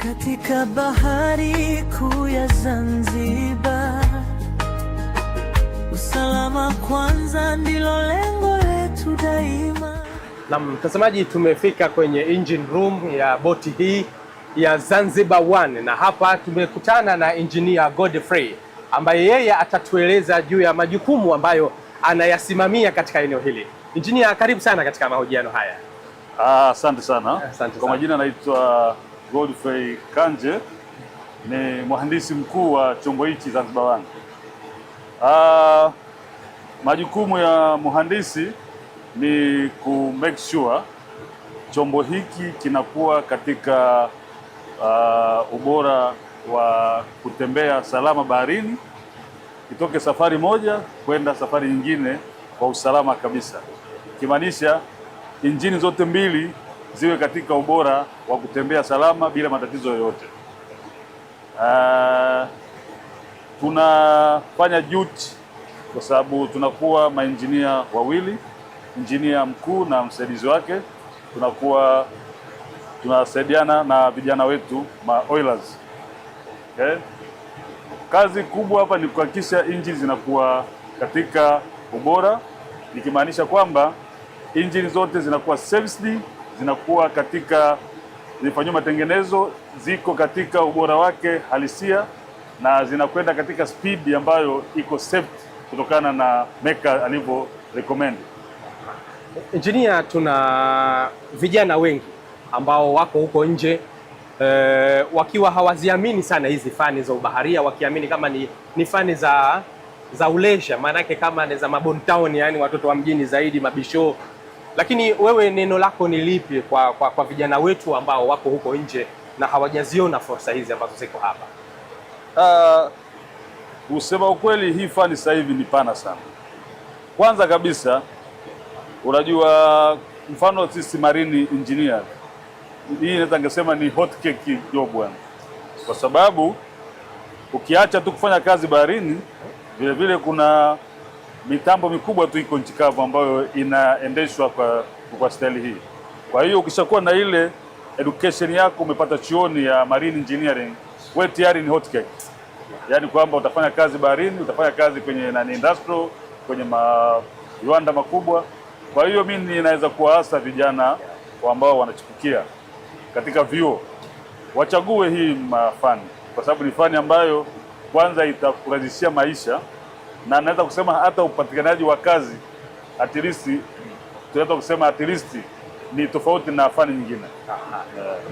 katika bahari kuu ya Zanzibar. Usalama kwanza ndilo lengo letu daima. Na mtazamaji, tumefika kwenye engine room ya boti hii ya Zanzibar One, na hapa tumekutana na engineer Godfrey ambaye yeye atatueleza juu ya majukumu ambayo anayasimamia katika eneo hili. Engineer, karibu sana katika mahojiano haya. Asante sana. Kwa majina naitwa Godfrey Kanje, ni mhandisi mkuu wa chombo hichi Zanzibar One. Majukumu ya mhandisi ni ku make sure chombo hiki kinakuwa katika ubora wa kutembea salama baharini, kitoke safari moja kwenda safari nyingine kwa usalama kabisa, kimaanisha injini zote mbili ziwe katika ubora wa kutembea salama bila matatizo yoyote. Tunafanya duty kwa sababu tunakuwa mainjinia wawili, injinia mkuu na msaidizi wake. Tunasaidiana na vijana wetu ma oilers. Okay? Kazi kubwa hapa ni kuhakikisha injini zinakuwa katika ubora, nikimaanisha kwamba injini zote zinakuwa serviced, zinakuwa katika zifanywa matengenezo, ziko katika ubora wake halisia na zinakwenda katika speed ambayo iko safe kutokana na maker alivyo recommend. Engineer, tuna vijana wengi ambao wako huko nje wakiwa hawaziamini sana hizi fani za ubaharia, wakiamini kama ni fani za uleisure, maana yake kama ni za mabontown, yani watoto wa mjini zaidi, mabisho. Lakini wewe neno lako ni lipi kwa vijana wetu ambao wako huko nje na hawajaziona fursa hizi ambazo ziko hapa? Usema ukweli, hii fani sasa hivi ni pana sana. Kwanza kabisa, unajua mfano sisi marine engineer, hii naweza ngesema ni hot cake job bwana, kwa sababu ukiacha tu kufanya kazi baharini, vile vile kuna mitambo mikubwa tu iko nchi kavu ambayo inaendeshwa kwa staili hii. Kwa hiyo ukishakuwa na ile education yako umepata chuoni ya marine engineering, wewe tayari ni hot cake. Yaani kwamba utafanya kazi baharini, utafanya kazi kwenye industrial, kwenye viwanda makubwa. Kwa hiyo mimi ninaweza kuwaasa vijana ambao wanachipukia katika vyuo wachague hii fani, kwa sababu ni fani ambayo kwanza itakurahisishia maisha, na naweza kusema hata upatikanaji wa kazi at least, tunaweza kusema at least ni tofauti na fani nyingine.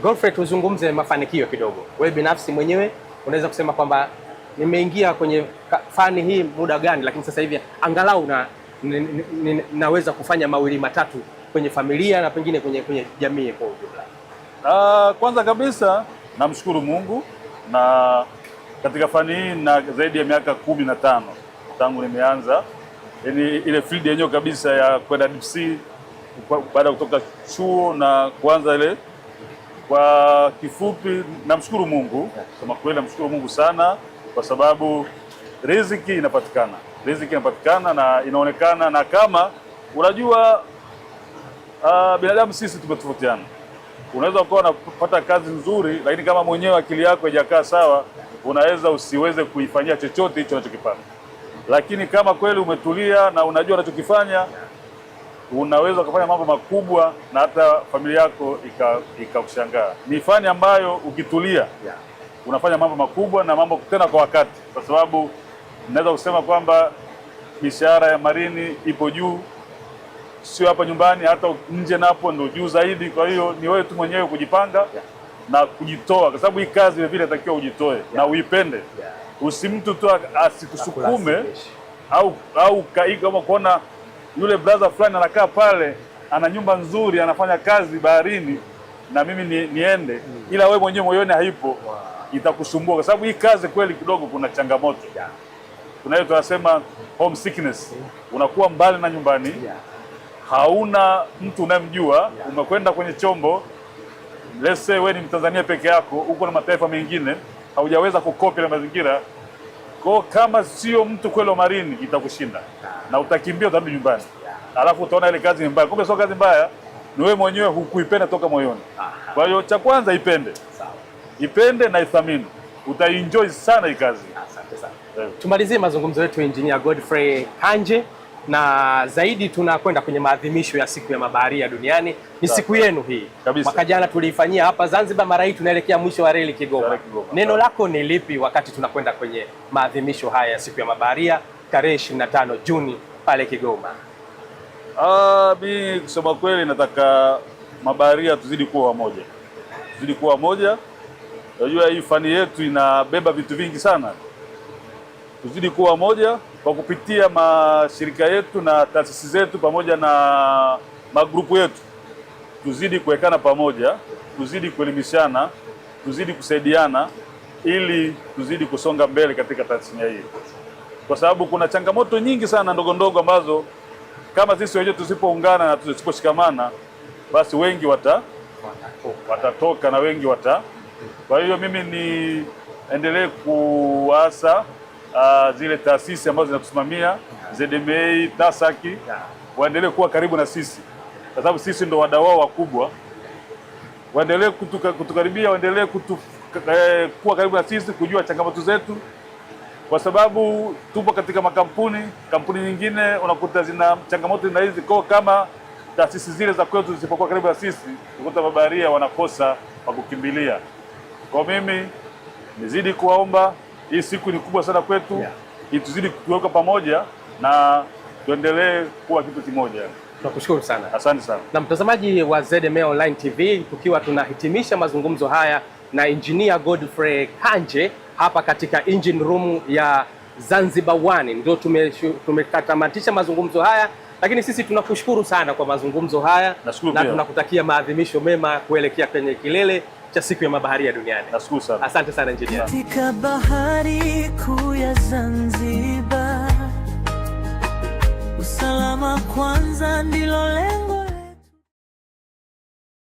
Godfrey, tuzungumze mafanikio kidogo. Wewe binafsi mwenyewe unaweza kusema kwamba nimeingia kwenye fani hii muda gani, lakini sasa hivi angalau naweza kufanya mawili matatu kwenye familia na pengine kwenye jamii kwa ujumla? Kwanza kabisa namshukuru Mungu, na katika fani hii na zaidi ya miaka 15 tangu nimeanza ile field yenyewe kabisa ya kwenda deep sea baada ya kutoka chuo na kuanza ile. Kwa kifupi, namshukuru Mungu, kama kweli namshukuru Mungu sana, kwa sababu riziki inapatikana na inaonekana, na kama unajua binadamu sisi tumetofautiana. Unaweza ukawa unapata kazi nzuri, lakini kama mwenyewe akili yako haijakaa sawa, unaweza usiweze kuifanyia chochote hicho unachokipata. Lakini kama kweli umetulia na unajua unachokifanya, unaweza kufanya mambo makubwa na hata familia yako ikakushangaa. Ni fani ambayo ukitulia unafanya mambo makubwa na mambo tena kwa wakati, kwa sababu naweza kusema kwamba mishahara ya marini ipo juu, sio hapa nyumbani, hata nje napo ndio juu zaidi. Kwa hiyo ni wewe tu mwenyewe kujipanga na kujitoa, kwa sababu hii kazi vile vile inatakiwa ujitoe na uipende. Usimtu tu asikusukume au kama kuona yule brother fulani anakaa pale ana nyumba nzuri anafanya kazi baharini na mimi niende, ila wewe mwenyewe moyoni haipo, itakusumbua, kwa sababu hii kazi kweli kidogo kuna changamoto. Kuna hiyo tunasema home sickness, unakuwa mbali na nyumbani, hauna mtu unayemjua, umekwenda kwenye chombo, let's say wewe ni Mtanzania peke yako, uko na mataifa mengine, haujaweza kukopi na mazingira. Kwa kama sio mtu kweli wa marini, itakushinda na utakimbia, utarudi nyumbani, alafu utaona ile kazi ni mbaya. Kumbe sio kazi mbaya, ni wewe mwenyewe hukuipenda toka moyoni. Kwa hiyo cha kwanza ipende. ipende na ithamini, utaenjoy sana hii kazi. Asante sana. Tumalizie mazungumzo yetu Engineer Godfrey Kanje, na zaidi tunakwenda kwenye maadhimisho ya siku ya mabaharia duniani. Ni siku yenu hii. Mwaka jana tuliifanyia hapa Zanzibar, mara hii tunaelekea mwisho wa reli Kigoma. Neno lako ni lipi wakati tunakwenda kwenye maadhimisho haya ya siku ya mabaharia tarehe 25 Juni pale Kigoma? Mimi kusema kweli nataka mabaharia tuzidi kuwa wamoja. Tuzidi kuwa wamoja. Unajua hii fani yetu inabeba vitu vingi sana. Tuzidi kuwa wamoja kwa kupitia mashirika yetu na taasisi zetu pamoja na magrupu yetu. Tuzidi kuwekana pamoja, tuzidi kuelimishana, tuzidi kusaidiana ili tuzidi kusonga mbele katika tasnia hii. Kwa sababu kuna changamoto nyingi sana ndogo ndogo ambazo kama sisi wenyewe tusipoungana na tusiposhikamana, basi wengi watatoka na wengi Kwa hiyo mimi niendelee kuasa zile taasisi ambazo zinatusimamia ZMA, TASAKI waendelee kuwa karibu na sisi, kwa sababu sisi ndo wadau wao wakubwa. Waendelee kutukaribia, waendelee kuwa karibu na sisi, kujua changamoto zetu, kwa sababu tupo katika kampuni nyingine unakuta zina changamoto na hizi, kwa kama taasisi zile za kwetu zisipokuwa karibu na sisi, ukuta mabaharia wanakosa wa kukimbilia. Kwa mimi nizidi kuwaomba, hii siku ni kubwa sana kwetu, tuzidi kuweka pamoja na tuendelee kuwa kitu kimoja. Tunakushukuru sana. Asante sana. Na mtazamaji wa ZMA Online TV, tukiwa tunahitimisha mazungumzo haya na Engineer Godfrey Kanje hapa katika engine room ya Zanzibar One, ndio tumekatamatisha mazungumzo haya, lakini sisi tunakushukuru sana kwa mazungumzo haya na tunakutakia maadhimisho mema kuelekea kwenye kilele cha siku ya mabaharia duniani. Nashukuru sana. Asante sana Engineer. Katika bahari kuu ya Zanzibar, usalama kwanza ndilo